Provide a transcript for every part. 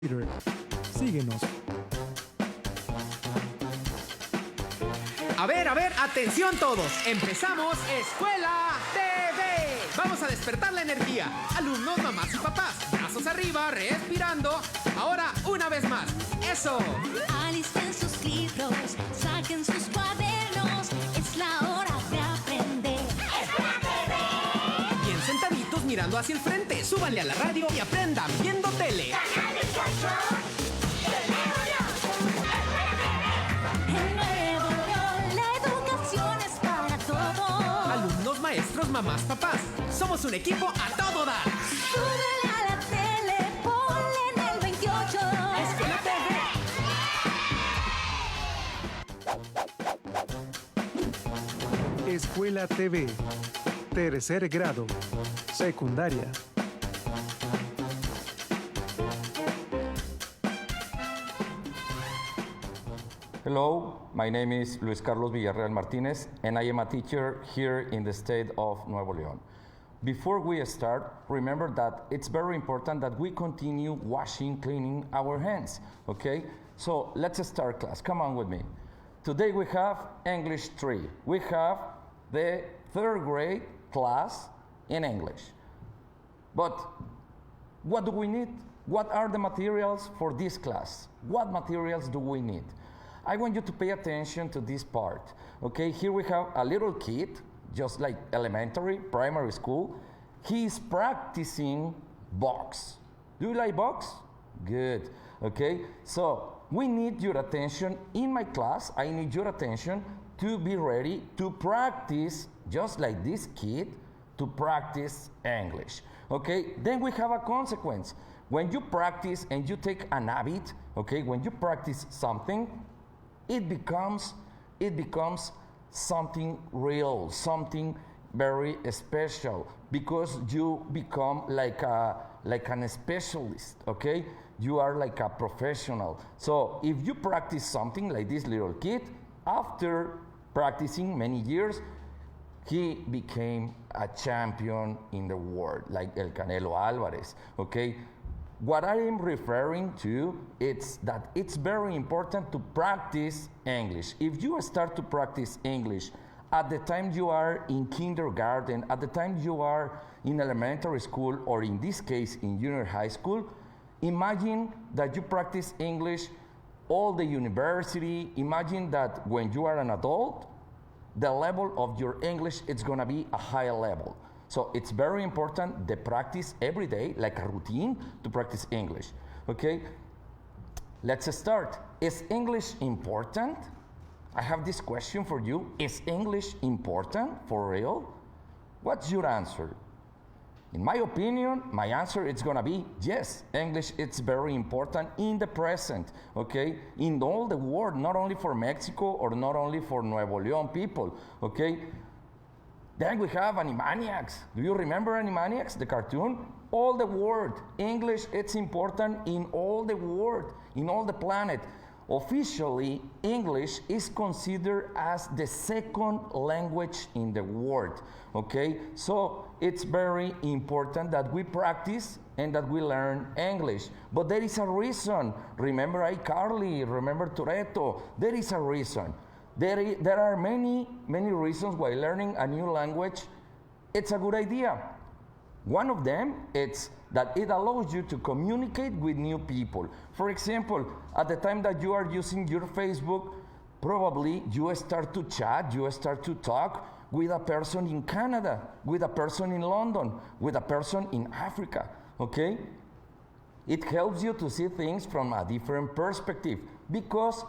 Twitter. Síguenos. A ver, atención todos. Empezamos Escuela TV. Vamos a despertar la energía. Alumnos, mamás y papás. Brazos arriba, respirando. Ahora, una vez más. ¡Eso! Alisten sus libros, saquen sus cuadernos. Es la hora de aprender. ¡Escuela TV! Bien sentaditos mirando hacia el frente. Súbanle a la radio y aprendan viendo tele. ¡Canal 18! El nuevo León, la educación es para todos. Alumnos, maestros, mamás, papás. Somos un equipo a todo dar. Súbele a la tele, ponle en el 28. Escuela TV. Escuela TV. Tercer grado. Secundaria. Hello, my name is Luis Carlos Villarreal Martinez, and I am a teacher here in the state of Nuevo León. Before we start, remember that it's very important that we continue washing, cleaning our hands, okay? So let's start class. Come on with me. Today we have English 3. We have the third grade class in English. But what do we need? What are the materials for this class? What materials do we need? I want you to pay attention to this part. Okay, here we have a little kid, just like elementary, primary school. He is practicing box. Do you like box? Good. Okay, so we need your attention in my class. I need your attention to be ready to practice, just like this kid, to practice English. Okay, then we have a consequence. When you practice and you take an habit, okay, when you practice something, it becomes something real, something very special, because you become like an specialist, okay? You are like a professional. So if you practice something like this little kid, after practicing many years, he became a champion in the world, like El Canelo Alvarez, okay? What I am referring to is that it's very important to practice English. If you start to practice English at the time you are in kindergarten, at the time you are in elementary school, or in this case in junior high school, imagine that you practice English all the university. Imagine that when you are an adult, the level of your English is gonna be a high level. So it's very important the practice every day, like a routine, to practice English. Okay? Let's start. Is English important? I have this question for you. Is English important for real? What's your answer? In my opinion, my answer is gonna be yes. English is very important in the present, okay? In all the world, not only for Mexico or not only for Nuevo León people, okay? Then we have Animaniacs. Do you remember Animaniacs, the cartoon? All the world. English, it's important in all the world, in all the planet. Officially, English is considered as the second language in the world, okay? So it's very important that we practice and that we learn English. But there is a reason. Remember iCarly, remember Toretto. There is a reason. There are many reasons why learning a new language, it's a good idea. One of them is that it allows you to communicate with new people. For example, at the time that you are using your Facebook, probably you start to chat, you start to talk with a person in Canada, with a person in London, with a person in Africa, okay? It helps you to see things from a different perspective, because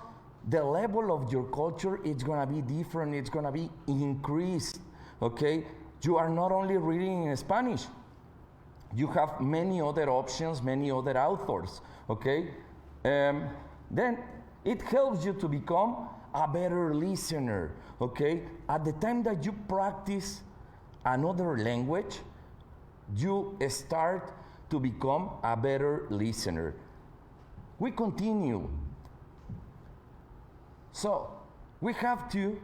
the level of your culture is gonna be different, it's gonna be increased, okay? You are not only reading in Spanish, you have many other options, many other authors, okay? Then it helps you to become a better listener, okay? At the time that you practice another language, you start to become a better listener. We continue. So, we have to,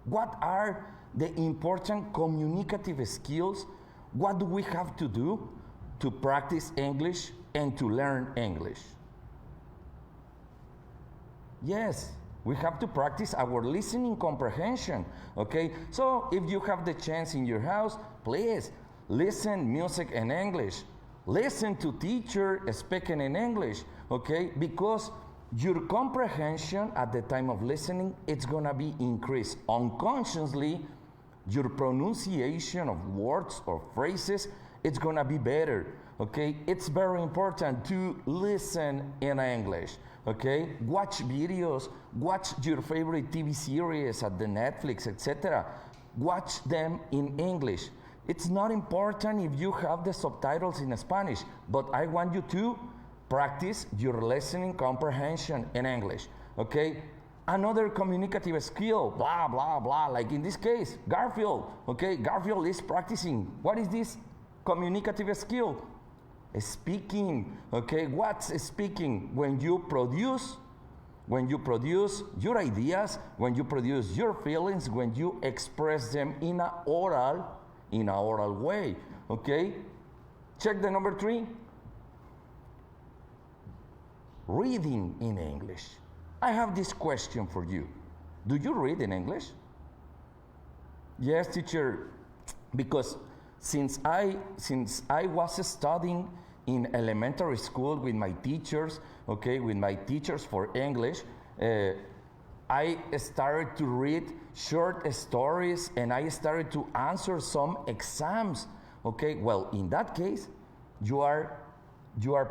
what are the important communicative skills? What do we have to do to practice English and to learn English? Yes, we have to practice our listening comprehension, okay? So if you have the chance in your house, please listen music in English. Listen to teacher speaking in English, okay? Because your comprehension at the time of listening, it's gonna be increased. Unconsciously, your pronunciation of words or phrases, it's gonna be better, okay? It's very important to listen in English, okay? Watch videos, watch your favorite TV series at the Netflix, etc. Watch them in English. It's not important if you have the subtitles in Spanish, but I want you to practice your listening comprehension in English, okay? Another communicative skill, blah, blah, blah, like in this case, Garfield, okay? Garfield is practicing. What is this communicative skill? Speaking, okay? What's speaking? When you produce your ideas, when you produce your feelings, when you express them in an oral way, okay? Check the number 3. Reading in English. I have this question for you. Do you read in English? Yes, teacher, because since I was studying in elementary school with my teachers, okay, with my teachers for English, I started to read short stories and I started to answer some exams, okay? Well, in that case, you are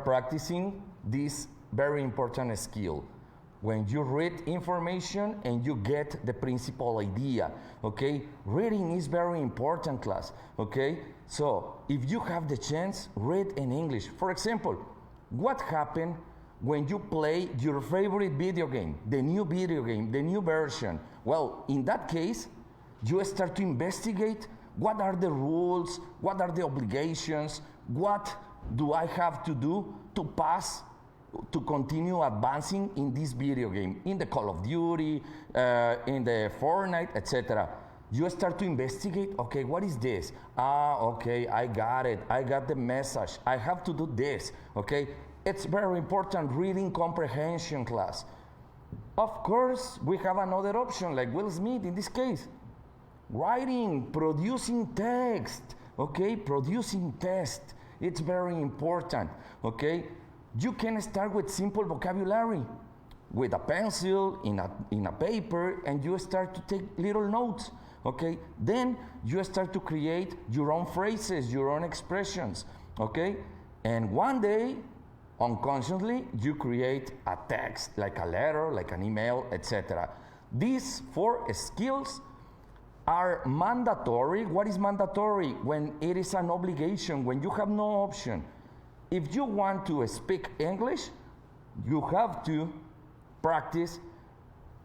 practicing this very important skill. When you read information and you get the principal idea, okay? Reading is very important, class, okay? So, if you have the chance, read in English. For example, what happened when you play your favorite video game, the new version? Well, in that case, you start to investigate what are the rules, what are the obligations, what do I have to do to pass, to continue advancing in this video game, in the Call of Duty, in the Fortnite, etc. You start to investigate, okay, what is this? Okay, I got it. I got the message. I have to do this, okay? It's very important, reading comprehension, class. Of course, we have another option, like Will Smith in this case. Writing, producing text, okay? Producing text. It's very important, okay? You can start with simple vocabulary, with a pencil, in a paper, and you start to take little notes, okay? Then you start to create your own phrases, your own expressions, okay? And one day, unconsciously, you create a text, like a letter, like an email, etc. These 4 skills are mandatory. What is mandatory? When it is an obligation, when you have no option. If you want to speak English, you have to practice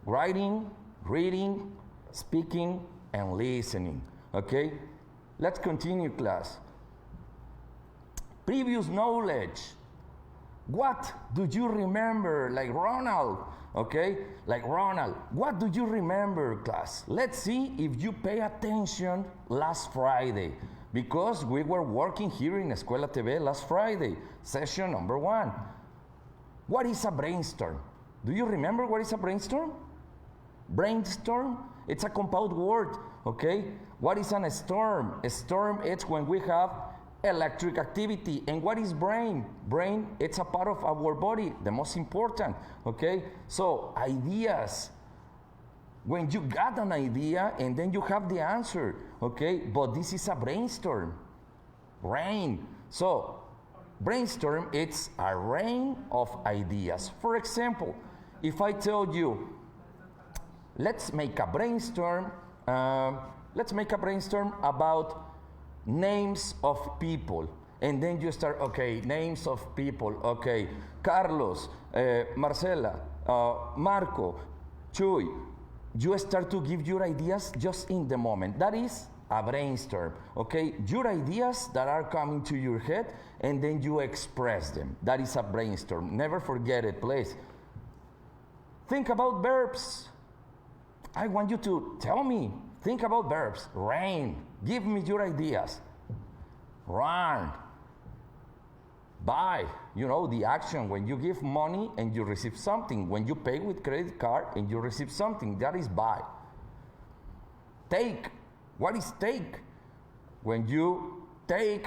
writing, reading, speaking, and listening, okay? Let's continue, class. Previous knowledge. What do you remember? Like Ronald, okay? Like Ronald. What do you remember, class? Let's see if you pay attention last Friday, because we were working here in Escuela TV last Friday, session number 1. What is a brainstorm? Do you remember what is a brainstorm? Brainstorm, it's a compound word, okay? What is a storm? A storm, it's when we have electric activity. And what is brain? Brain, it's a part of our body, the most important, okay? So, ideas. When you got an idea and then you have the answer, okay? But this is a brainstorm. Rain. So, brainstorm, it's a rain of ideas. For example, if I tell you, let's make a brainstorm about names of people. And then you start, okay, names of people, okay. Carlos, Marcela, Marco, Chuy. You start to give your ideas just in the moment. That is a brainstorm, okay? Your ideas that are coming to your head, and then you express them. That is a brainstorm. Never forget it, please. Think about verbs. I want you to tell me. Think about verbs. Rain. Give me your ideas. Run. Buy. You know, the action when you give money and you receive something. When you pay with credit card and you receive something, that is buy. Take. What is take? When you take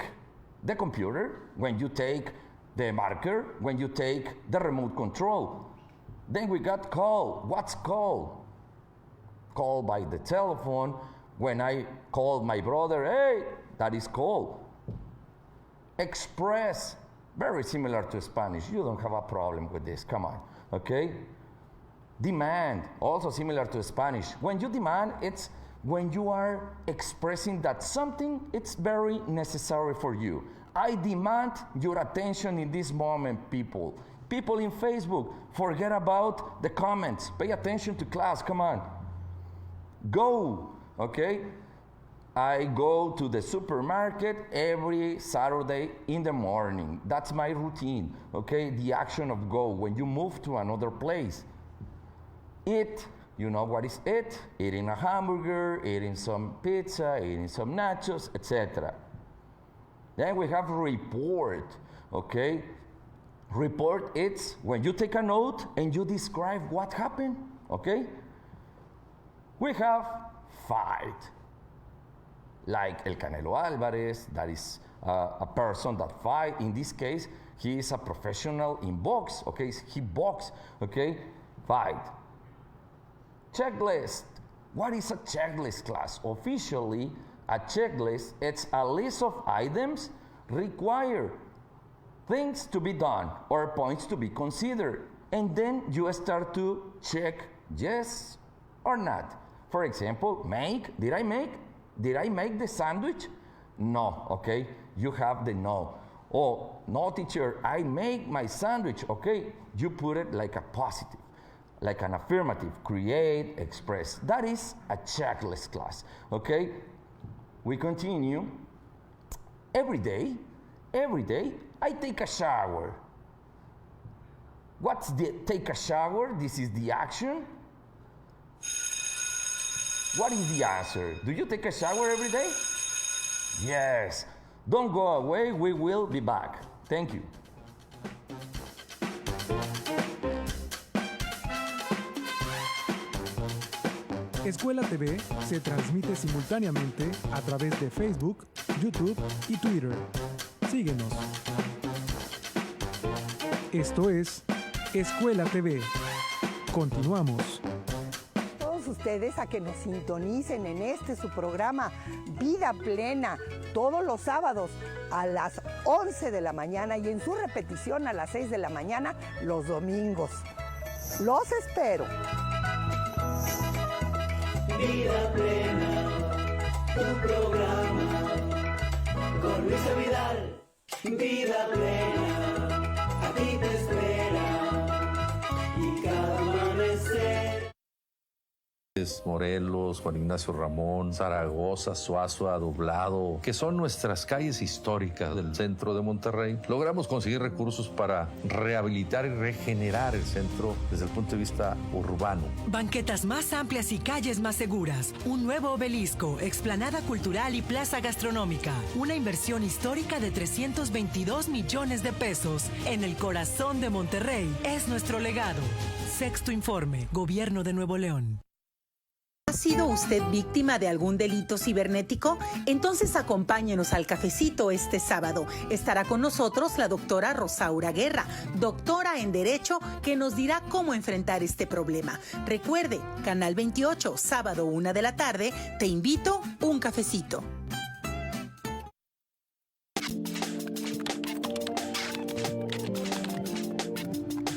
the computer, when you take the marker, when you take the remote control. Then we got call. What's call? Call by the telephone. When I called my brother, hey, that is call. Express, very similar to Spanish. You don't have a problem with this, come on, okay? Demand, also similar to Spanish. When you demand, it's when you are expressing that something, it's very necessary for you. I demand your attention in this moment, people. People in Facebook, forget about the comments. Pay attention to class, come on. Go, okay? I go to the supermarket every Saturday in the morning. That's my routine, okay? The action of go, when you move to another place. Eat, you know what is it? Eating a hamburger, eating some pizza, eating some nachos, etc. Then we have report, okay? Report, it's when you take a note and you describe what happened, okay? We have fight. Like El Canelo Alvarez, that is a person that fight. In this case, he is a professional in box, okay? He box, okay? Fight. Checklist. What is a checklist, class? Officially, a checklist, it's a list of items required, things to be done, or points to be considered. And then you start to check yes or not. For example, did I make the sandwich? No, okay? You have the no. Oh, no, teacher, I make my sandwich, okay? You put it like a positive, like an affirmative, create, express. That is a checklist, class, okay? We continue. Every day, I take a shower. What's the take a shower? This is the action. What is the answer? Do you take a shower every day? Yes. Don't go away, we will be back. Thank you. Escuela TV se transmite simultáneamente a través de Facebook, YouTube y Twitter. Síguenos. Esto es Escuela TV. Continuamos. Ustedes a que nos sintonicen en su programa Vida Plena todos los sábados a las 11 de la mañana y en su repetición a las 6 de la mañana los domingos. Los espero. Vida Plena, tu programa con Luisa Vidal. Vida Plena, a ti te espera y cada amanecer. Morelos, Juan Ignacio Ramón, Zaragoza, Suazua, Doblado, que son nuestras calles históricas del centro de Monterrey. Logramos conseguir recursos para rehabilitar y regenerar el centro desde el punto de vista urbano. Banquetas más amplias y calles más seguras. Un nuevo obelisco, explanada cultural y plaza gastronómica. Una inversión histórica de 322 millones de pesos en el corazón de Monterrey. Es nuestro legado. Sexto informe, Gobierno de Nuevo León. ¿Ha sido usted víctima de algún delito cibernético? Entonces acompáñenos al cafecito este sábado. Estará con nosotros la doctora Rosaura Guerra, doctora en Derecho, que nos dirá cómo enfrentar este problema. Recuerde, Canal 28, sábado 1 de la tarde, te invito un cafecito.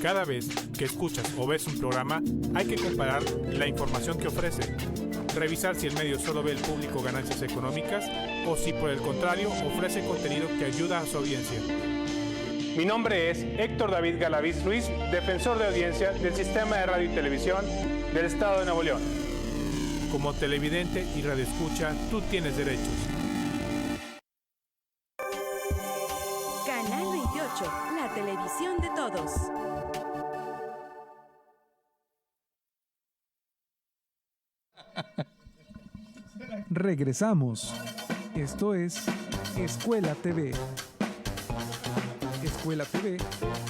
Cada vez que escuchas o ves un programa, hay que comparar la información que ofrece. Revisar si el medio solo ve al público ganancias económicas o si por el contrario ofrece contenido que ayuda a su audiencia. Mi nombre es Héctor David Galaviz Ruiz, defensor de audiencia del Sistema de Radio y Televisión del Estado de Nuevo León. Como televidente y radioescucha, tú tienes derechos. Canal 28, la televisión de todos. Regresamos. Esto es Escuela TV. Escuela TV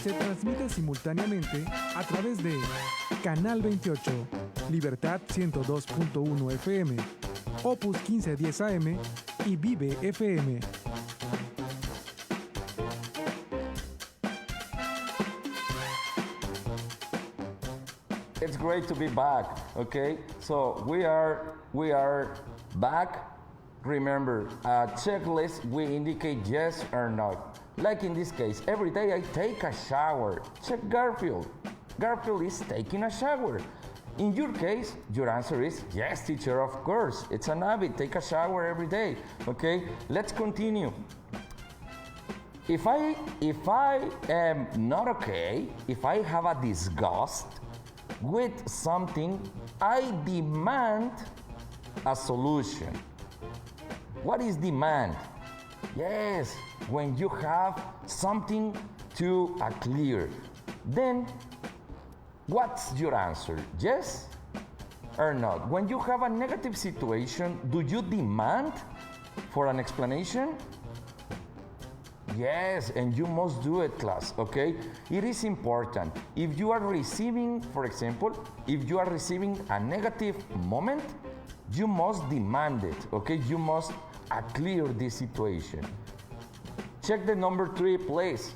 se transmite simultáneamente a través de Canal 28, Libertad 102.1 FM, Opus 1510 AM y Vive FM. It's great to be back, okay? So we are back. Remember, a checklist, we indicate yes or no. Like in this case, every day I take a shower. Check Garfield. Garfield is taking a shower. In your case, your answer is yes, teacher, of course. It's an habit, take a shower every day, okay? Let's continue. If I am not okay, if I have a disgust with something, I demand a solution. What is demand? Yes, when you have something to clear. Then, what's your answer? Yes or not? When you have a negative situation, do you demand for an explanation? Yes, and you must do it, class, okay? It is important. If you are receiving, for example, if you are receiving a negative moment, you must demand it, okay? You must clear this situation. Check the number 3, please.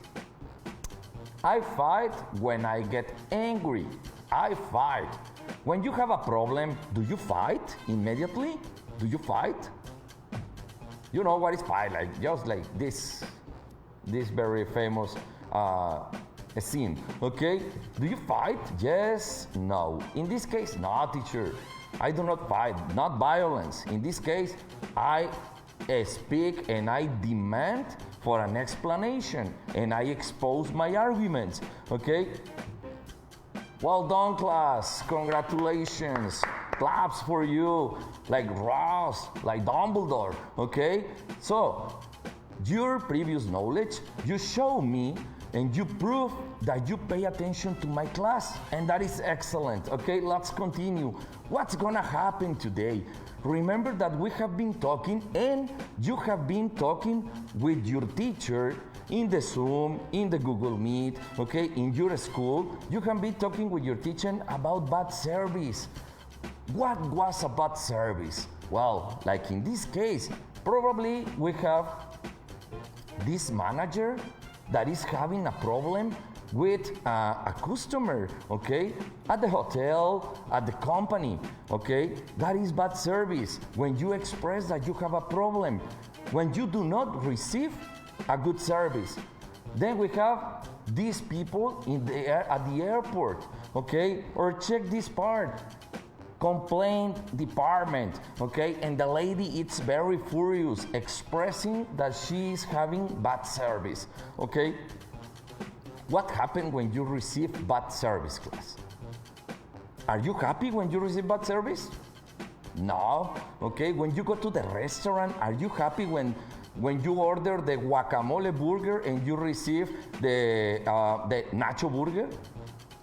I fight when I get angry. I fight. When you have a problem, do you fight immediately? Do you fight? You know what is fight, like just like this very famous scene, okay? Do you fight? Yes, no. In this case, no, teacher. I do not fight, not violence. In this case, I speak and I demand for an explanation and I expose my arguments, okay? Well done, class. Congratulations. Claps for you, like Ross, like Dumbledore, okay? So, your previous knowledge, you show me and you prove that you pay attention to my class, and that is excellent. Okay, let's continue. What's gonna happen today? Remember that we have been talking and you have been talking with your teacher in the Zoom, in the Google Meet, okay, in your school. You can be talking with your teacher about bad service. What was a bad service? Well, like in this case, probably we have this manager that is having a problem with a customer, okay? At the hotel, at the company, okay? That is bad service. When you express that you have a problem, when you do not receive a good service. Then we have these people at the airport, okay? Or check this part. Complaint department, okay? And the lady is very furious, expressing that she is having bad service, okay? What happened when you receive bad service, class? Are you happy when you receive bad service? No, okay? When you go to the restaurant, are you happy when you order the guacamole burger and you receive the nacho burger?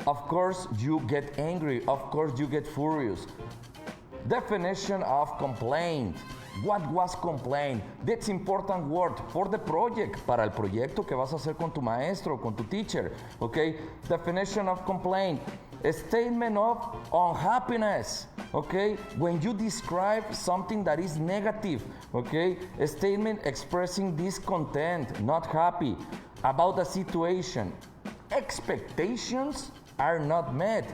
Of course, you get angry. Of course, you get furious. Definition of complaint. What was complaint? That's important word for the project, para el proyecto que vas a hacer con tu maestro, con tu teacher. Okay? Definition of complaint. A statement of unhappiness. Okay? When you describe something that is negative. Okay? A statement expressing discontent, not happy about a situation. Expectations are not met.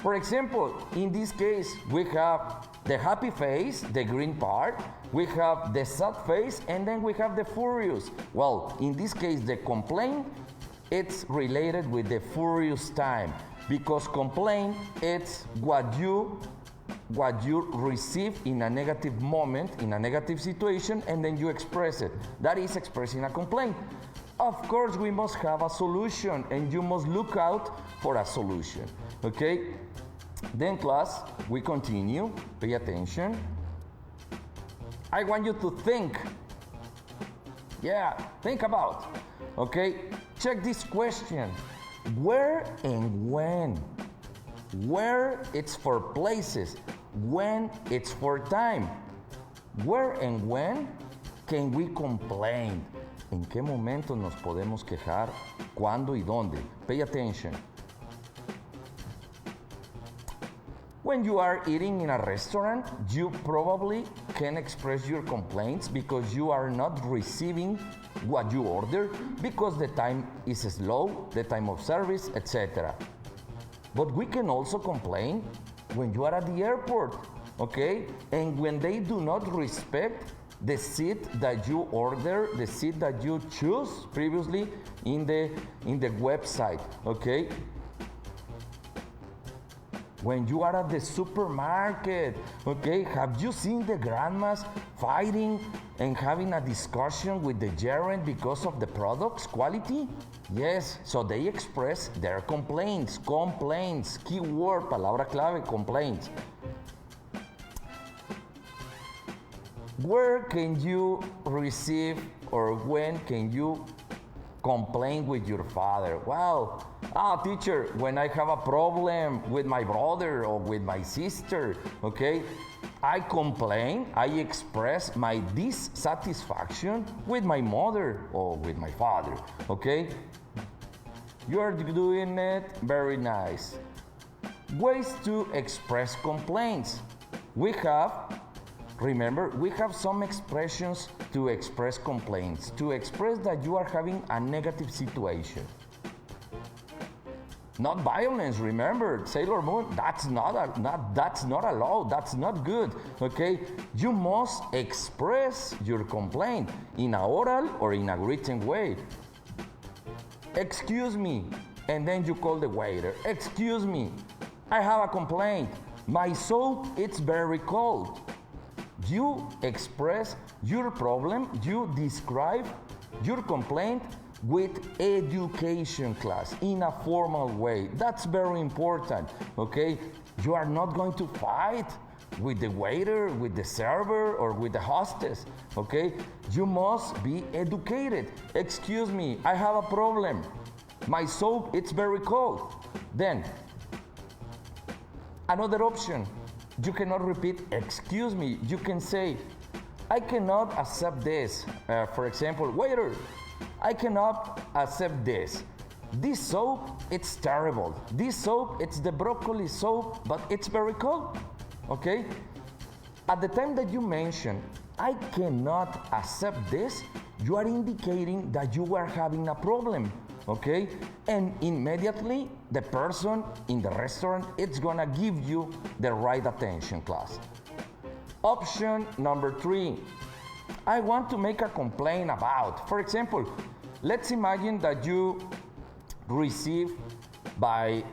For example, in this case, we have the happy face, the green part, we have the sad face, and then we have the furious. Well, in this case, the complaint, it's related with the furious time, because complaint, it's what you receive in a negative moment, in a negative situation, and then you express it. That is expressing a complaint. Of course, we must have a solution, and you must look out for a solution, okay? Then, class, we continue. Pay attention. I want you to think. Yeah, think about. Okay, check this question. Where and when? Where, it's for places. When, it's for time. Where and when can we complain? ¿En qué momento nos podemos quejar? ¿Cuándo y dónde? Pay attention. When you are eating in a restaurant, you probably can express your complaints because you are not receiving what you order, because the time is slow, the time of service, etc. But we can also complain when you are at the airport, okay? And when they do not respect the seat that you order, the seat that you choose previously in the website, okay? When you are at the supermarket, okay, have you seen the grandmas fighting and having a discussion with the gerent because of the product's quality? Yes, so they express their complaints, keyword, palabra clave, complaints. Where can you receive or when can you complain with your father? Well, teacher, when I have a problem with my brother or with my sister, okay, I complain, I express my dissatisfaction with my mother or with my father, okay? You are doing it very nice. Ways to express complaints. Remember, we have some expressions to express complaints, to express that you are having a negative situation. Not violence, remember, Sailor Moon, that's not allowed, that's not good, okay? You must express your complaint in a oral or in a written way. Excuse me, and then you call the waiter. Excuse me, I have a complaint. My soap, it's very cold. You express your problem, you describe your complaint with education class in a formal way. That's very important, okay? You are not going to fight with the waiter, with the server, or with the hostess, okay? You must be educated. Excuse me, I have a problem. My soap, it's very cold. Then, another option. You cannot repeat, excuse me. You can say, I cannot accept this. For example, waiter, I cannot accept this. This soap, it's terrible. This soap, it's the broccoli soap, but it's very cold, okay? At the time that you mention, I cannot accept this, you are indicating that you are having a problem, okay? And immediately, the person in the restaurant, it's gonna give you the right attention class. Option number 3, I want to make a complaint about. For example, let's imagine that you receive by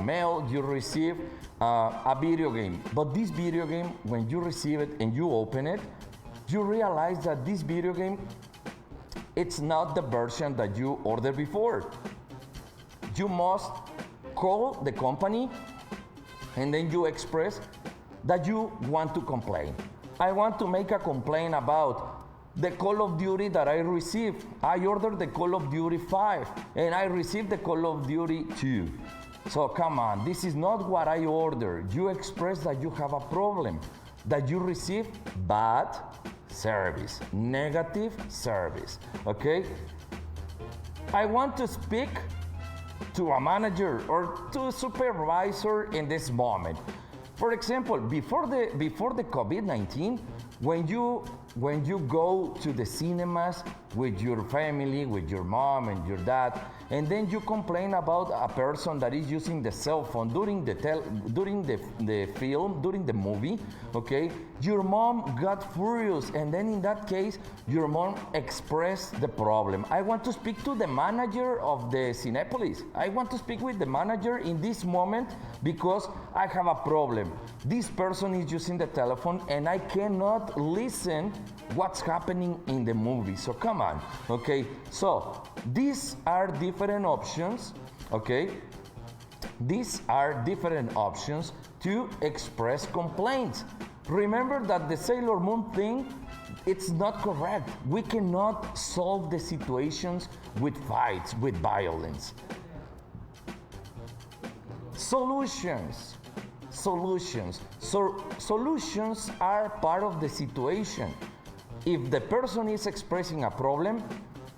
mail, you receive a video game. But this video game, when you receive it and you open it, you realize that this video game, it's not the version that you ordered before. You must call the company and then you express that you want to complain. I want to make a complaint about the Call of Duty that I received. I ordered the Call of Duty 5 and I received the Call of Duty 2. So come on, this is not what I ordered. You express that you have a problem, that you receive bad service, negative service, okay? I want to speak to a manager or to a supervisor in this moment. For example, before the COVID-19, when you go to the cinemas with your family, with your mom and your dad, and then you complain about a person that is using the cell phone during the film, during the movie, okay? Your mom got furious, and then in that case, your mom expressed the problem. I want to speak to the manager of the Cinepolis. I want to speak with the manager in this moment because I have a problem. This person is using the telephone and I cannot listen what's happening in the movie. So come on, okay? So these are different options, okay? These are different options to express complaints. Remember that the Sailor Moon thing, it's not correct. We cannot solve the situations with fights, with violence. Solutions. So solutions are part of the situation. if the person is expressing a problem,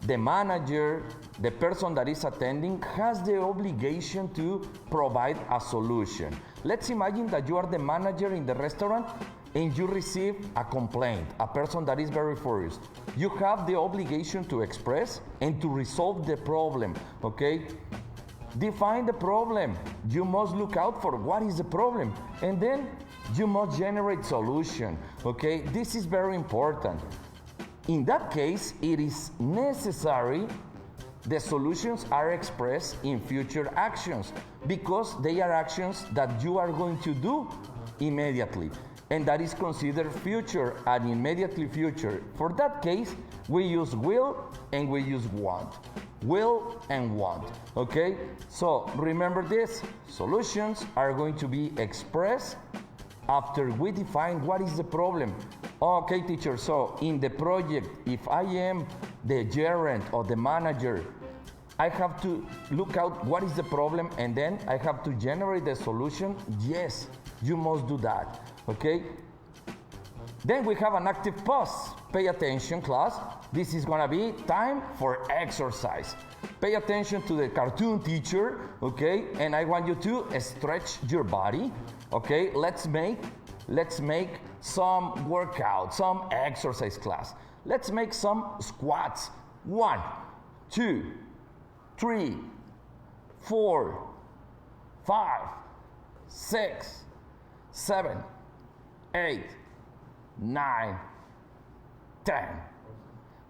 the manager, the person that is attending, has the obligation to provide a solution. Let's imagine that you are the manager in the restaurant and you receive a complaint, a person that is very furious. You have the obligation to express and to resolve the problem, okay? Define the problem. You must look out for what is the problem, and then you must generate solution, okay? This is very important. In that case, it is necessary the solutions are expressed in future actions because they are actions that you are going to do immediately, and that is considered future and immediately future. For that case, we use will and we use want. Will and want, okay? So remember this, solutions are going to be expressed after we define what is the problem. Okay, teacher, so in the project, if I am the gerent or the manager, I have to look out what is the problem and then I have to generate the solution. Yes, you must do that, okay? Then we have an active pause. Pay attention, class. This is gonna be time for exercise. Pay attention to the cartoon, teacher, okay? And I want you to stretch your body, okay? Let's make some workout, some exercise class. Let's make some squats. 1, 2, 3, 4, 5, 6, 7, 8, 9, 10.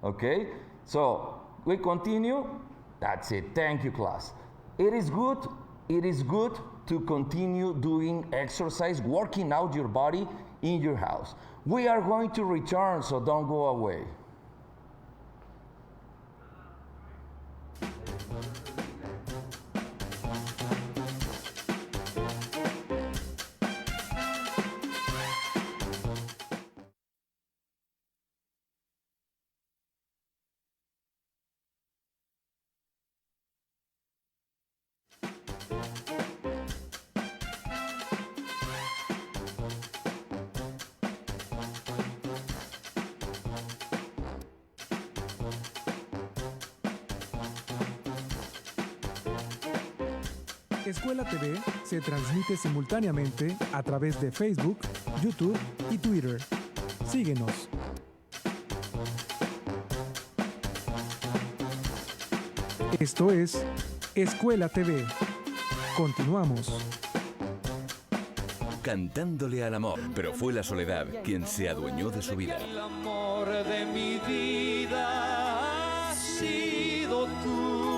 Okay? So we continue. That's it. Thank you, class. It is good to continue doing exercise, working out your body in your house. We are going to return, so don't go away. Escuela TV se transmite simultáneamente a través de Facebook, YouTube y Twitter. Síguenos. Esto es Escuela TV. Continuamos. Cantándole al amor, pero fue la soledad quien se adueñó de su vida. El amor de mi vida has sido tú.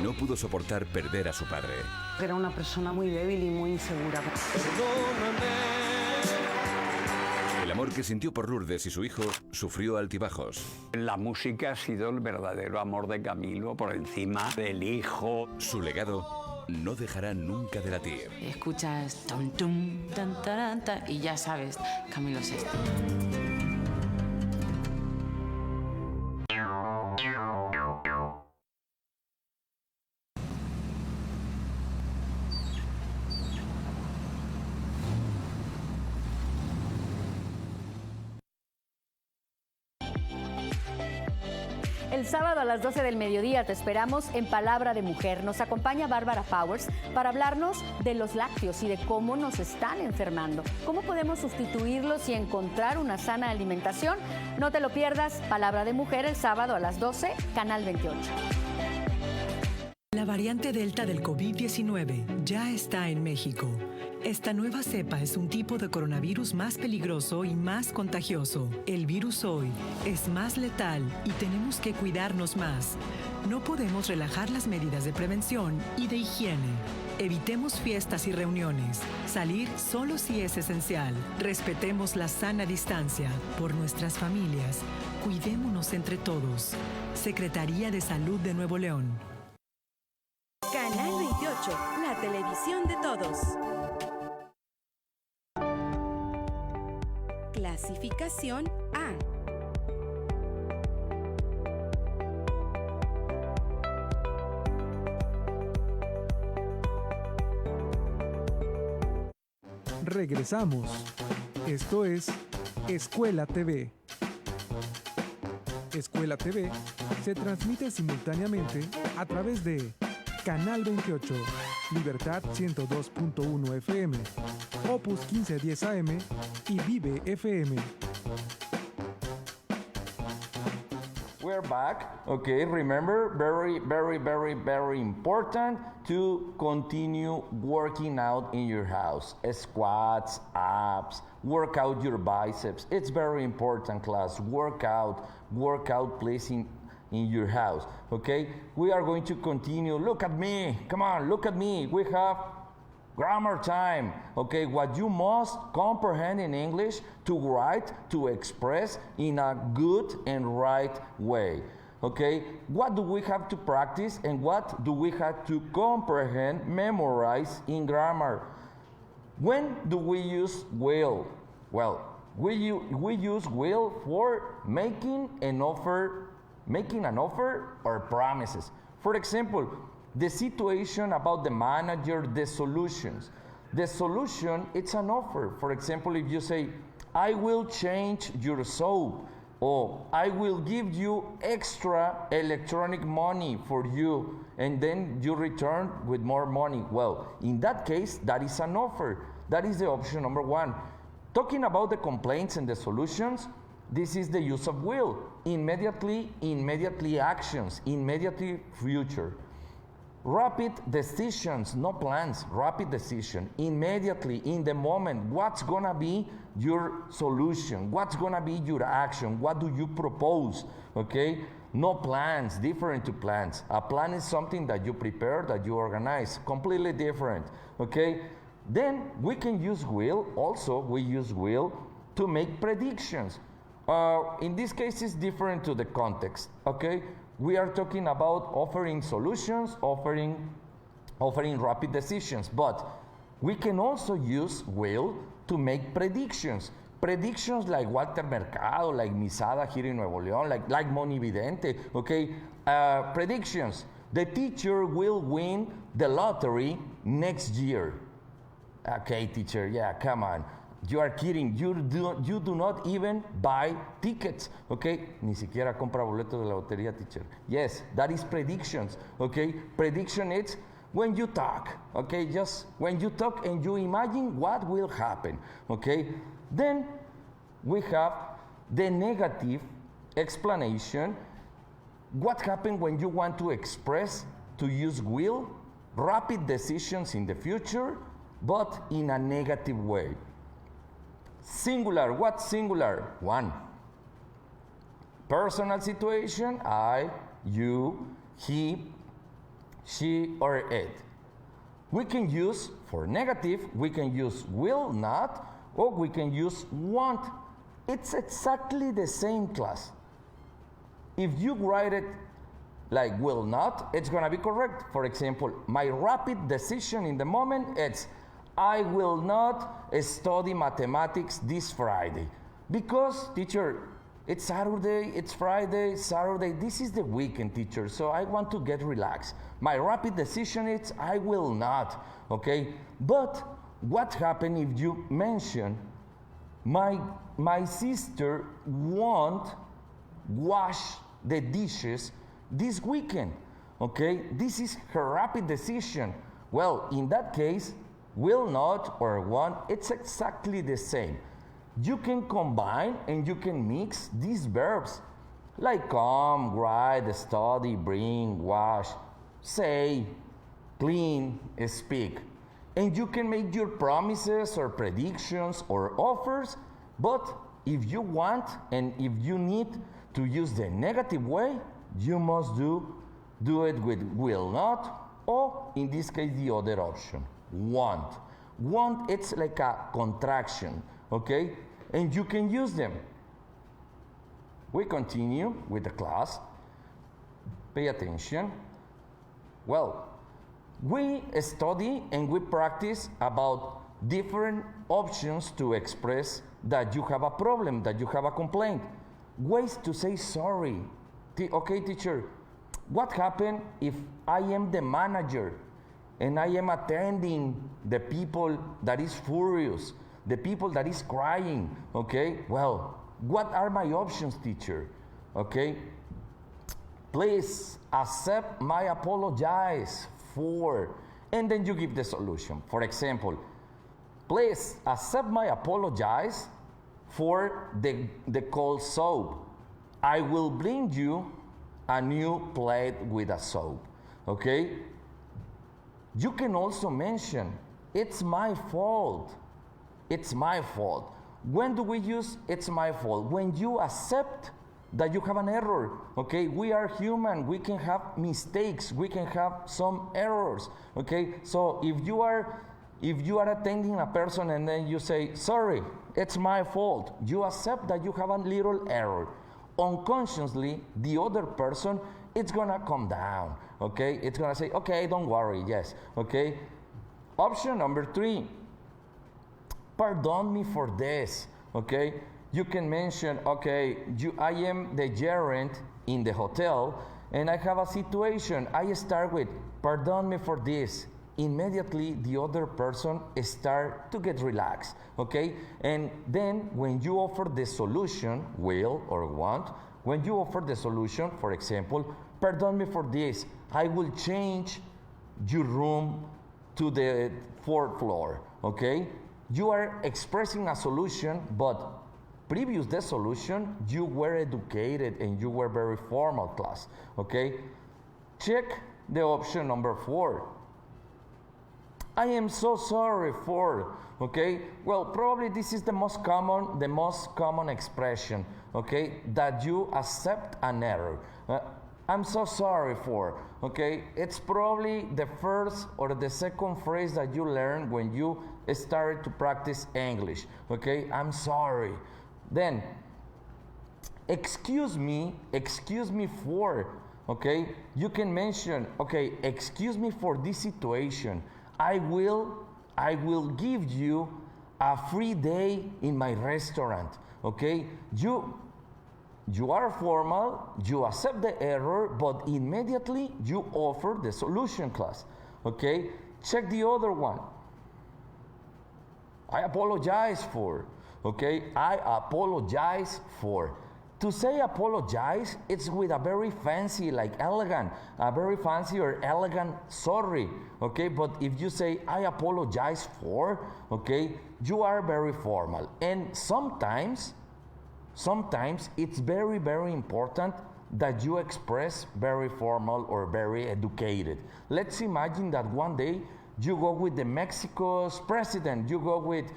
No pudo soportar perder a su padre. Era una persona muy débil y muy insegura. El amor que sintió por Lourdes y su hijo sufrió altibajos. La música ha sido el verdadero amor de Camilo por encima del hijo. Su legado no dejará nunca de latir. Escuchas tum tum tan taran, tan, y ya sabes, Camilo es este. El sábado a las 12 del mediodía te esperamos en Palabra de Mujer. Nos acompaña Bárbara Powers para hablarnos de los lácteos y de cómo nos están enfermando. ¿Cómo podemos sustituirlos y encontrar una sana alimentación? No te lo pierdas, Palabra de Mujer el sábado a las 12, Canal 28. La variante Delta del COVID-19 ya está en México. Esta nueva cepa es un tipo de coronavirus más peligroso y más contagioso. El virus hoy es más letal y tenemos que cuidarnos más. No podemos relajar las medidas de prevención y de higiene. Evitemos fiestas y reuniones. Salir solo si es esencial. Respetemos la sana distancia. Por nuestras familias, cuidémonos entre todos. Secretaría de Salud de Nuevo León. Canal 28, la televisión de todos. Clasificación A. Regresamos. Esto es Escuela TV. Escuela TV se transmite simultáneamente a través de Canal 28, Libertad 102.1 FM, Opus 1510 AM y Vive FM. We're back. Okay, remember, very important to continue working out in your house. Squats, abs, work out your biceps. It's very important, class. Work out please in your house. Okay, we are going to continue. Look at me. Come on, look at me. We have grammar time. Okay, what you must comprehend in English to write, to express in a good and right way. Okay, what do we have to practice and what do we have to comprehend, memorize in grammar? When do we use will? Well, we use will for making an offer or promises. For example, the situation about the manager, the solutions. The solution, it's an offer. For example, if you say, I will change your soap, or I will give you extra electronic money for you, and then you return with more money. Well, in that case, that is an offer. That is the option number one. Talking about the complaints and the solutions, this is the use of will. Immediately actions, immediately future. Rapid decisions, no plans, rapid decision. Immediately, in the moment, what's gonna be your solution? What's gonna be your action? What do you propose? Okay? No plans, different to plans. A plan is something that you prepare, that you organize, completely different. Okay? Then we can use will, also we use will to make predictions. In this case, it's different to the context, okay? We are talking about offering solutions, offering rapid decisions, but we can also use will to make predictions. Predictions like Walter Mercado, like Misada here in Nuevo León, like Moni Vidente, okay? Predictions. The teacher will win the lottery next year. Okay, teacher, yeah, come on. You are kidding. You do not even buy tickets, okay? Ni siquiera compra boletos de la lotería, teacher. Yes, that is predictions, okay? Prediction is when you talk, okay? Just when you talk and you imagine what will happen, okay? Then we have the negative explanation. What happens when you want to express, to use will, rapid decisions in the future, but in a negative way. Singular, what's singular? One. Personal situation, I, you, he, she, or it. We can use, for negative, we can use will not, or we can use want. It's exactly the same, class. If you write it like will not, it's gonna be correct. For example, my rapid decision in the moment, it's I will not study mathematics this Friday. Because, teacher, it's Saturday, it's Friday, Saturday, this is the weekend, teacher, so I want to get relaxed. My rapid decision is I will not, okay? But what happens if you mention my sister won't wash the dishes this weekend, okay? This is her rapid decision. Well, in that case, will not or want, it's exactly the same. You can combine and you can mix these verbs like come, write, study, bring, wash, say, clean, speak. And you can make your promises or predictions or offers, but if you want and if you need to use the negative way, you must do it with will not, or in this case, the other option. Want. Want, it's like a contraction, okay? And you can use them. We continue with the class. Pay attention. Well, we study and we practice about different options to express that you have a problem, that you have a complaint. Ways to say sorry. Okay, teacher, what happened if I am the manager and I am attending the people that is furious, the people that is crying, okay? Well, what are my options, teacher? okay? Please accept my apologize for, and then you give the solution. For example, please accept my apologize for the cold soap. I will bring you a new plate with a soap, okay? You can also mention, it's my fault. It's my fault. When do we use it's my fault? When you accept that you have an error, okay? We are human, we can have mistakes, we can have some errors, okay? So if you are attending a person and then you say, sorry, it's my fault, you accept that you have a little error. Unconsciously, the other person, it's gonna come down, okay? It's gonna say, okay, don't worry, yes, okay? Option number 3, pardon me for this, okay? You can mention, okay, I am the gerent in the hotel and I have a situation. I start with, pardon me for this. Immediately, the other person start to get relaxed, okay? And then when you offer the solution, will or want, when you offer the solution, for example, pardon me for this, I will change your room to the 4th floor, okay? You are expressing a solution, but previous the solution, you were educated and you were very formal class, okay? Check the option number 4. I am so sorry for, okay? Well, probably this is the most common expression, okay? That you accept an error. I'm so sorry for, okay? It's probably the first or the second phrase that you learn when you started to practice English, okay? I'm sorry. Then, excuse me for, okay? You can mention, okay, excuse me for this situation. I will give you a free day in my restaurant, okay? You are formal, you accept the error, but immediately you offer the solution class, okay? Check the other one. I apologize for, okay? I apologize for. To say apologize, it's with a very fancy, like elegant, a very fancy or elegant sorry, okay? But if you say, I apologize for, okay, you are very formal. And sometimes it's very, very important that you express very formal or very educated. Let's imagine that one day you go with the Mexico's president, you go with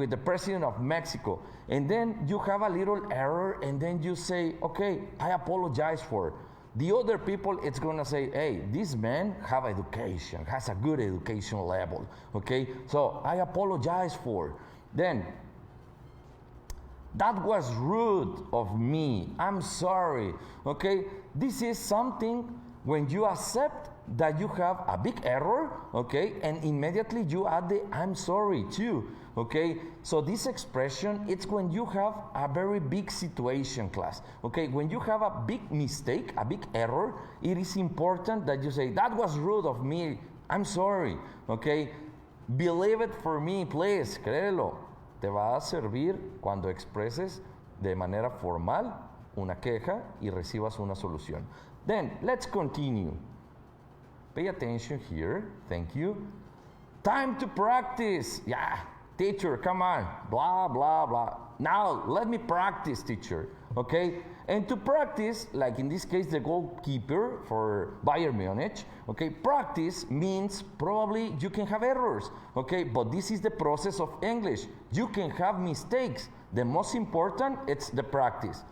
the president of Mexico, and then you have a little error, and then you say, okay, I apologize for. The other people, it's gonna say, hey, this man have education, has a good education level, okay? So I apologize for. Then, that was rude of me, I'm sorry, okay? This is something when you accept that you have a big error, okay, and immediately you add the I'm sorry too, okay? So this expression, it's when you have a very big situation class, okay? When you have a big mistake, a big error, it is important that you say, that was rude of me, I'm sorry, okay? Believe it for me, please, créelo. Te va a servir cuando expreses de manera formal una queja y recibas una solución. Then, let's continue. Pay attention here. Thank you. Time to practice. Yeah, teacher, come on. Blah, blah, blah. Now, let me practice, teacher. Okay? And to practice, like in this case, the goalkeeper for Bayern Munich, okay, practice means probably you can have errors, okay? But this is the process of English. You can have mistakes. The most important, it's the practice.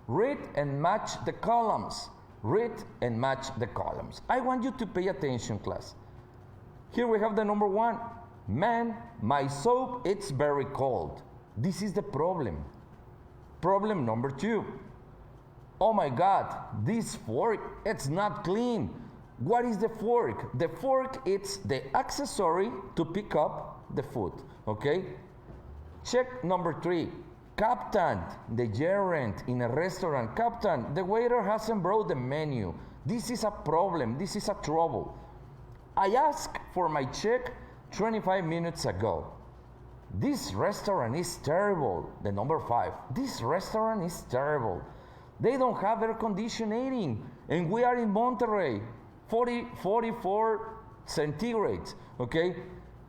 Read and match the columns. Read and match the columns. I want you to pay attention, class. Here we have the number 1. Man, my soap, it's very cold. This is the problem. Problem number 2. Oh my God, this fork, it's not clean. What is the fork? The fork, it's the accessory to pick up the food, okay? Check number 3. Captain, the gerent in a restaurant. Captain, the waiter hasn't brought the menu. This is a problem. This is a trouble. I asked for my check 25 minutes ago. This restaurant is terrible. The number 5. This restaurant is terrible. They don't have air conditioning. And we are in Monterrey, 44 centigrades, okay?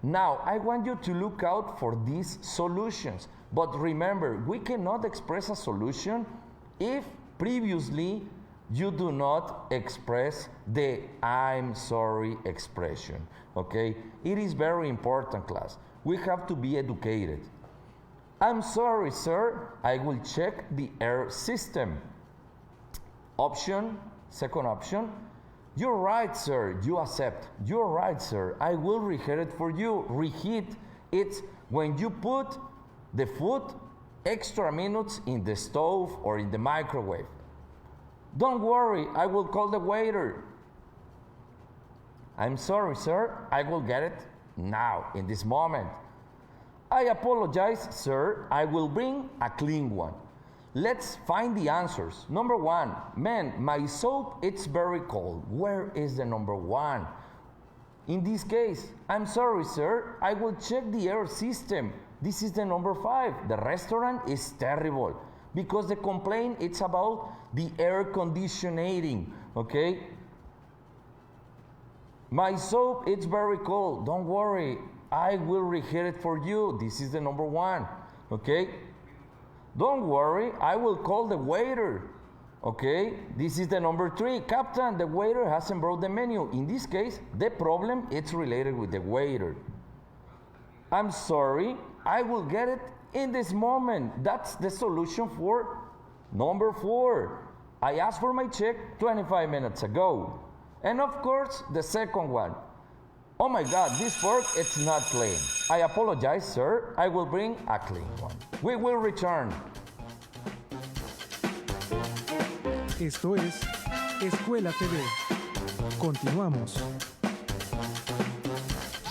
Now, I want you to look out for these solutions. But remember, we cannot express a solution if previously you do not express the I'm sorry expression, okay? It is very important, class. We have to be educated. I'm sorry, sir. I will check the air system. Option, second option. You're right, sir. You accept. You're right, sir. I will reheat it for you. Reheat, it's when you put the food extra minutes in the stove or in the microwave. Don't worry, I will call the waiter. I'm sorry, sir. I will get it now, in this moment. I apologize, sir. I will bring a clean one. Let's find the answers. Number one, man, my soap, it's very cold. Where is the number one? In this case, I'm sorry, sir. I will check the air system. This is the number 5. The restaurant is terrible because the complaint, it's about the air conditioning, okay? My soap, it's very cold. Don't worry. I will reheat it for you. This is the number 1, okay? Don't worry, I will call the waiter, okay? This is the number 3. Captain, the waiter hasn't brought the menu. In this case, the problem, it's related with the waiter. I'm sorry, I will get it in this moment. That's the solution for number 4. I asked for my check 25 minutes ago. And of course, the second one. Oh my God, this fork, it's not clean. I apologize, sir. I will bring a clean one. We will return. Esto es Escuela TV. Continuamos.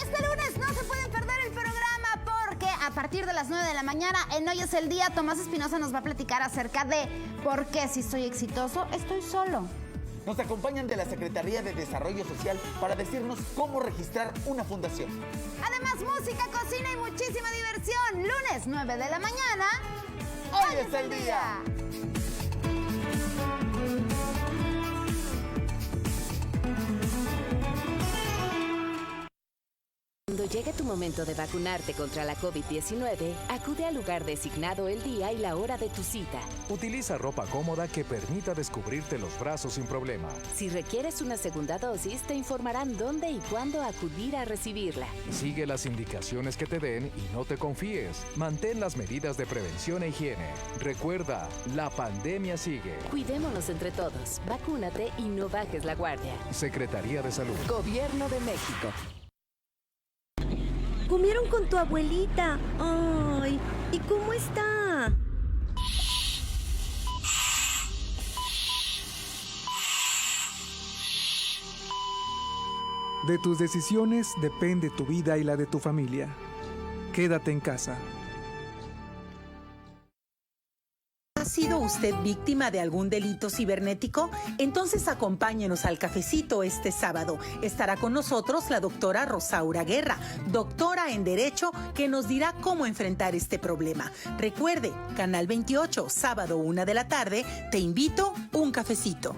Este lunes no se pueden perder el programa porque a partir de las 9 de la mañana en Hoy es el Día, Tomás Espinosa nos va a platicar acerca de por qué si soy exitoso, estoy solo. Nos acompañan de la Secretaría de Desarrollo Social para decirnos cómo registrar una fundación. Además, música, cocina y muchísima diversión. Lunes, 9 de la mañana. ¡Hoy es el día! Cuando llegue tu momento de vacunarte contra la COVID-19, acude al lugar designado el día y la hora de tu cita. Utiliza ropa cómoda que permita descubrirte los brazos sin problema. Si requieres una segunda dosis, te informarán dónde y cuándo acudir a recibirla. Sigue las indicaciones que te den y no te confíes. Mantén las medidas de prevención e higiene. Recuerda, la pandemia sigue. Cuidémonos entre todos, vacúnate y no bajes la guardia. Secretaría de Salud. Gobierno de México. Comieron con tu abuelita. Ay, ¿y cómo está? De tus decisiones depende tu vida y la de tu familia. Quédate en casa. ¿Ha sido usted víctima de algún delito cibernético? Entonces acompáñenos al cafecito este sábado. Estará con nosotros la doctora Rosaura Guerra, doctora en Derecho, que nos dirá cómo enfrentar este problema. Recuerde, Canal 28, sábado 1 de la tarde, te invito un cafecito.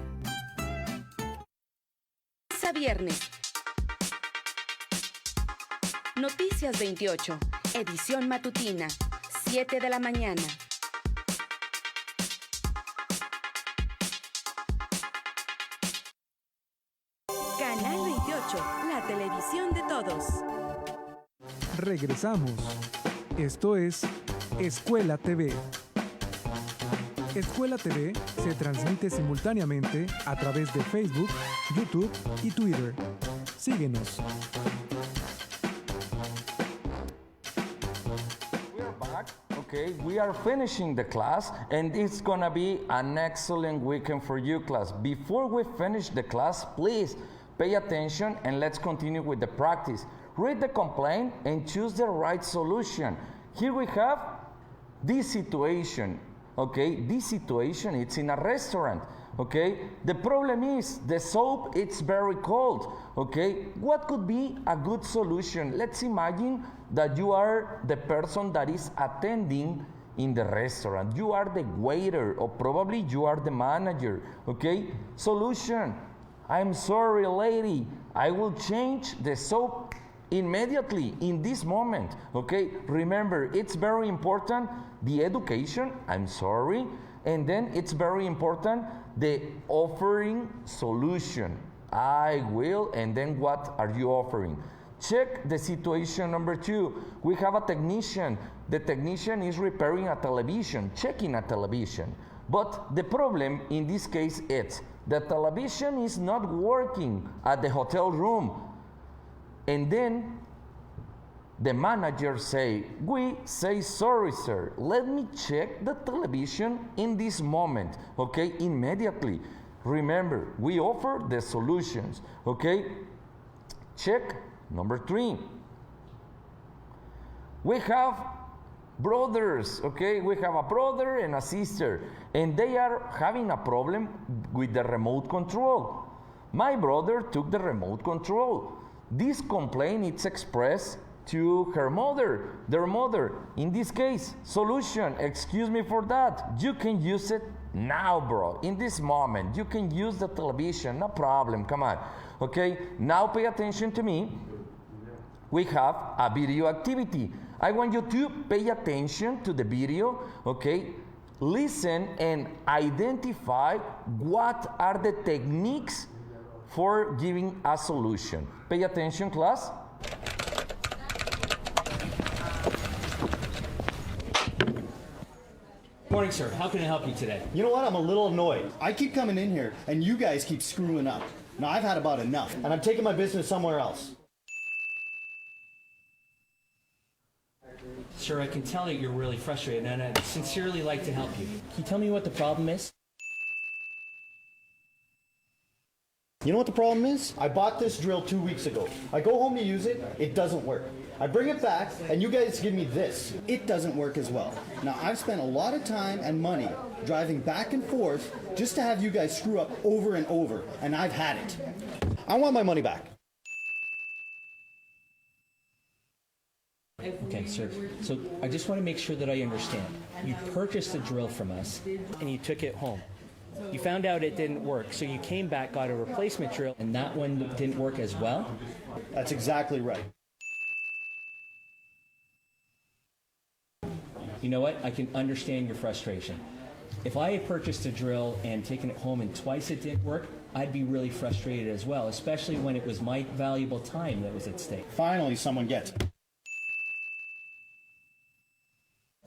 A viernes. Noticias 28, edición matutina, 7 de la mañana. Canal 28, la televisión de todos. Regresamos. Esto es Escuela TV. Escuela TV se transmite simultáneamente a través de Facebook, YouTube y Twitter. Síguenos. We're back. Okay, we are finishing the class and it's gonna be an excellent weekend for you, class. Before we finish the class, please pay attention and let's continue with the practice. Read the complaint and choose the right solution. Here we have this situation. Okay, this situation, it's in a restaurant. Okay, the problem is the soap, it's very cold. Okay, what could be a good solution? Let's imagine that you are the person that is attending in the restaurant. You are the waiter, or probably you are the manager, okay? Solution: I'm sorry, lady, I will change the soap immediately, in this moment, okay? Remember, it's very important, the education, I'm sorry, and then it's very important, the offering solution. I will, and then what are you offering? Check the situation number 2. We have a technician. The technician is repairing a television, checking a television. But the problem in this case is the television is not working at the hotel room. And then the manager say, we say, sorry, sir, let me check the television in this moment, okay, immediately. Remember, we offer the solutions, okay? Check number 3. We have brothers, okay? We have a brother and a sister, and they are having a problem with the remote control. My brother took the remote control. This complaint is expressed to her mother, their mother. In this case, solution: excuse me for that. You can use it now, bro. In this moment, you can use the television, no problem, come on. Okay, now pay attention to me. We have a video activity. I want you to pay attention to the video, okay? Listen and identify what are the techniques for giving a solution. Pay attention, class. Morning, sir. How can I help you today? You know what? I'm a little annoyed. I keep coming in here, and you guys keep screwing up. Now, I've had about enough, and I'm taking my business somewhere else. Sir, I can tell that you're really frustrated, and I'd sincerely like to help you. Can you tell me what the problem is? You know what the problem is? I bought this drill 2 weeks ago. I go home to use it, it doesn't work. I bring it back, and you guys give me this. It doesn't work as well. Now, I've spent a lot of time and money driving back and forth just to have you guys screw up over and over, and I've had it. I want my money back. Okay, sir. So I just want to make sure that I understand. You purchased a drill from us, and you took it home. You found out it didn't work, so you came back, got a replacement drill, and that one didn't work as well? That's exactly right. You know what? I can understand your frustration. If I had purchased a drill and taken it home and twice it didn't work, I'd be really frustrated as well, especially when it was my valuable time that was at stake. Finally, someone gets it.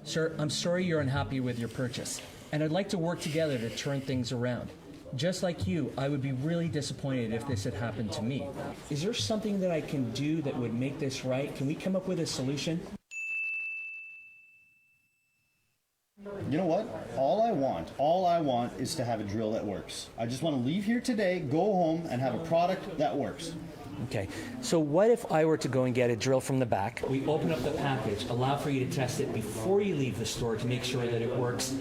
Sir, I'm sorry you're unhappy with your purchase, and I'd like to work together to turn things around. Just like you, I would be really disappointed if this had happened to me. Is there something that I can do that would make this right? Can we come up with a solution? You know what? All I want is to have a drill that works. I just want to leave here today, go home, and have a product that works. Okay, so what if I were to go and get a drill from the back? We open up the package, allow for you to test it before you leave the store to make sure that it works.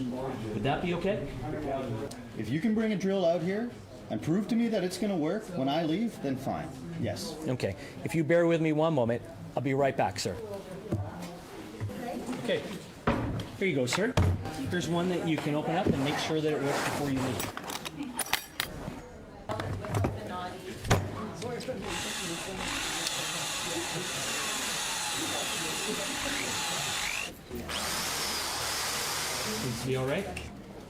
Would that be okay? If you can bring a drill out here and prove to me that it's going to work when I leave, then fine. Yes. Okay, if you bear with me one moment, I'll be right back, sir. Okay, here you go, sir. Here's one that you can open up and make sure that it works before you leave. Seems to be all right?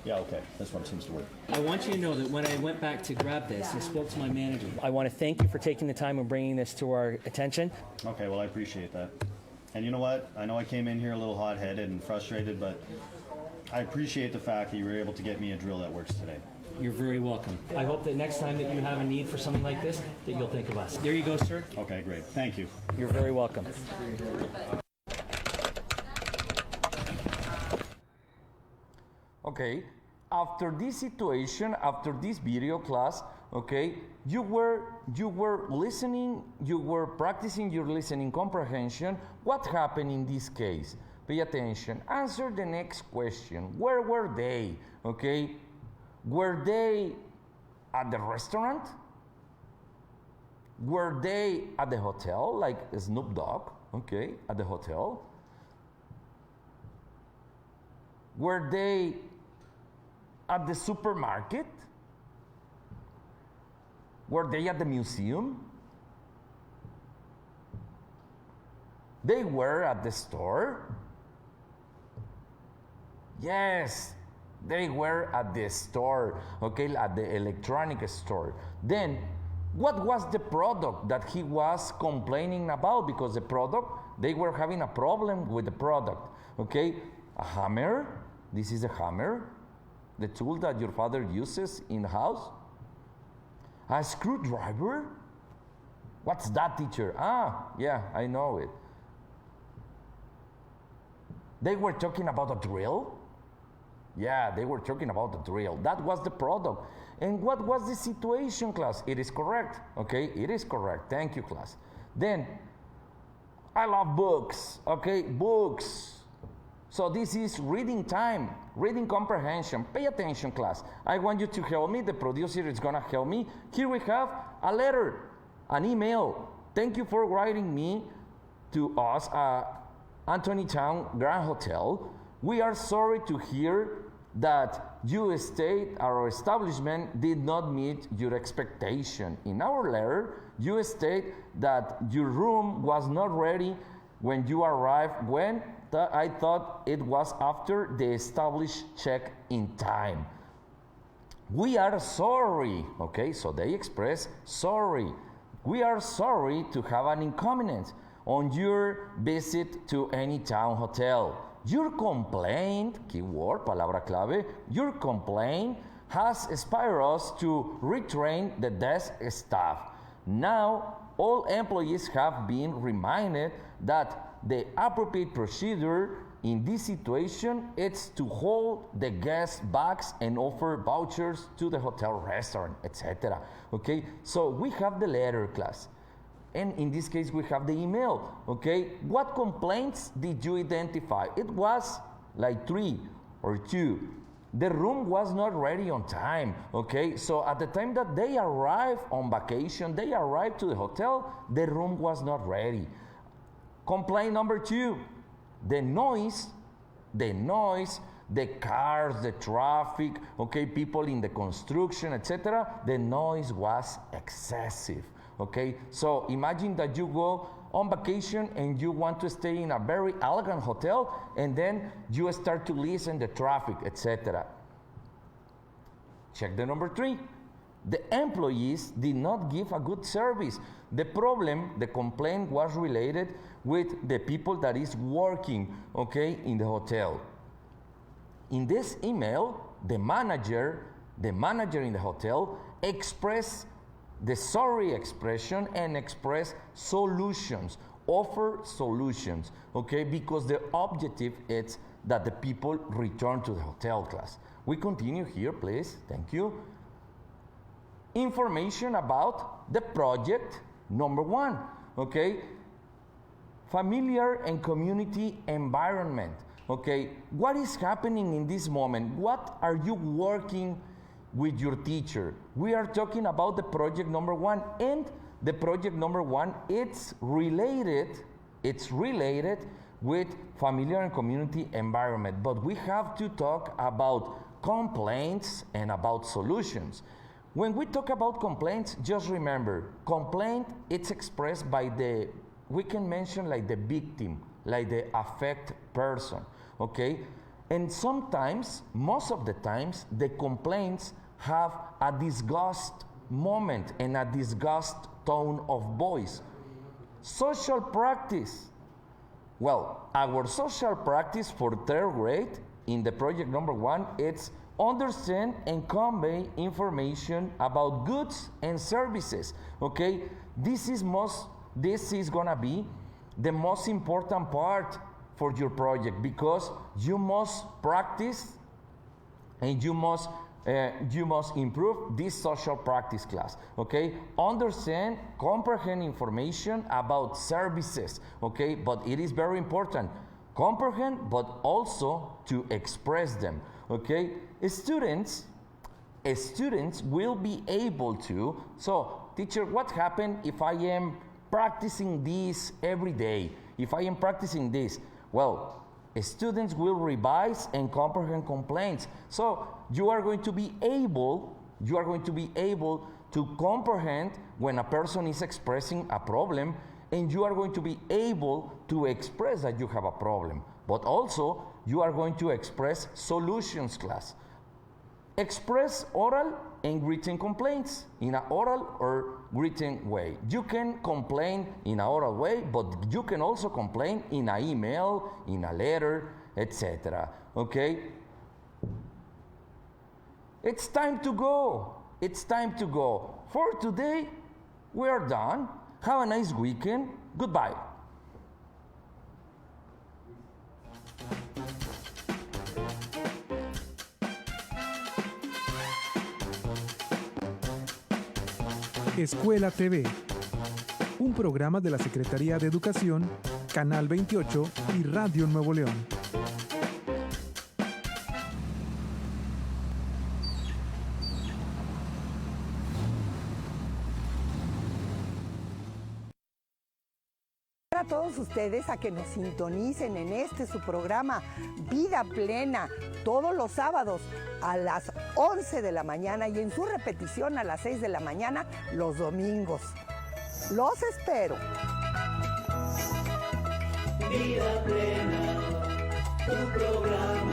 Yeah, okay. This one seems to work. I want you to know that when I went back to grab this and spoke to my manager, I want to thank you for taking the time and bringing this to our attention. Okay, well, I appreciate that. And you know what? I know I came in here a little hot-headed and frustrated, but I appreciate the fact that you were able to get me a drill that works today. You're very welcome. I hope that next time that you have a need for something like this, that you'll think of us. There you go, sir. Okay, great. Thank you. You're very welcome. Okay, after this situation, after this video class, okay, you were listening, you were practicing your listening comprehension. What happened in this case? Pay attention. Answer the next question. Where were they? Okay, were they at the restaurant? Were they at the hotel, like Snoop Dogg? Okay, at the hotel. Were they at the supermarket? Were they at the museum? They were at the store? Yes, they were at the store, okay, at the electronic store. Then, what was the product that he was complaining about? Because the product, they were having a problem with the product, okay? A hammer, this is a hammer, the tool that your father uses in the house. A screwdriver? What's that, teacher? Ah, yeah, I know it. They were talking about a drill? Yeah, they were talking about the drill. That was the product. And what was the situation, class? It is correct, okay? It is correct. Thank you, class. Then, I love books, okay? Books. So this is reading time, reading comprehension. Pay attention, class. I want you to help me. The producer is gonna help me. Here we have a letter, an email. Thank you for writing me to us at Anthony Town Grand Hotel. We are sorry to hear that you state our establishment did not meet your expectation. In our letter, you state that your room was not ready when you arrived. When I thought it was after the established check-in time. We are sorry, okay, so they express sorry. We are sorry to have an inconvenience on your visit to any town hotel. Your complaint, keyword, palabra clave, your complaint has inspired us to retrain the desk staff. Now, all employees have been reminded that the appropriate procedure in this situation is to hold the guest bags and offer vouchers to the hotel restaurant, etc. Okay, so we have the letter, class. And in this case, we have the email, okay? What complaints did you identify? It was like 3 or 2. The room was not ready on time, okay? So at the time that they arrived on vacation, they arrived to the hotel, the room was not ready. Complaint number 2, the noise, the cars, the traffic, okay, people in the construction, etc. The noise was excessive. Okay, so imagine that you go on vacation and you want to stay in a very elegant hotel, and then you start to listen to traffic, etc. Check the number 3. The employees did not give a good service. The problem, the complaint was related with the people that is working, okay, in the hotel. In this email, the manager in the hotel expressed the sorry expression and express solutions, offer solutions, okay, because the objective is that the people return to the hotel, class. We continue here, please, thank you. Information about the project number 1, okay, familiar and community environment, okay, what is happening in this moment? What are you working with your teacher? We are talking about the project number 1, and the project number 1, it's related with familiar and community environment, but we have to talk about complaints and about solutions. When we talk about complaints, just remember, complaint, it's expressed by the, we can mention like the victim, like the affected person, okay? And sometimes, most of the times, the complaints have a disgust moment and a disgust tone of voice. Social practice. Well, our social practice for 3rd grade in the project number 1, it's understand and convey information about goods and services. Okay, this is gonna be the most important part for your project, because you must practice and you must improve this social practice class, okay? Understand, comprehend information about services, okay? But it is very important, comprehend, but also to express them, okay? Students will be able to, so teacher, what happens if I am practicing this every day? If I am practicing this, well, Students will revise and comprehend complaints. So you are going to be able to comprehend when a person is expressing a problem, and you are going to be able to express that you have a problem. But also, you are going to express solutions, class. Express oral and written complaints in an oral or written way. You can complain in an oral way, but you can also complain in an email, in a letter, etc. Okay? It's time to go. It's time to go. For today, we are done. Have a nice weekend. Goodbye. Escuela TV, un programa de la Secretaría de Educación, Canal 28 y Radio Nuevo León. A todos ustedes a que nos sintonicen en su programa Vida Plena todos los sábados a las 11 de la mañana y en su repetición a las 6 de la mañana los domingos. Los espero. Vida Plena, tu programa.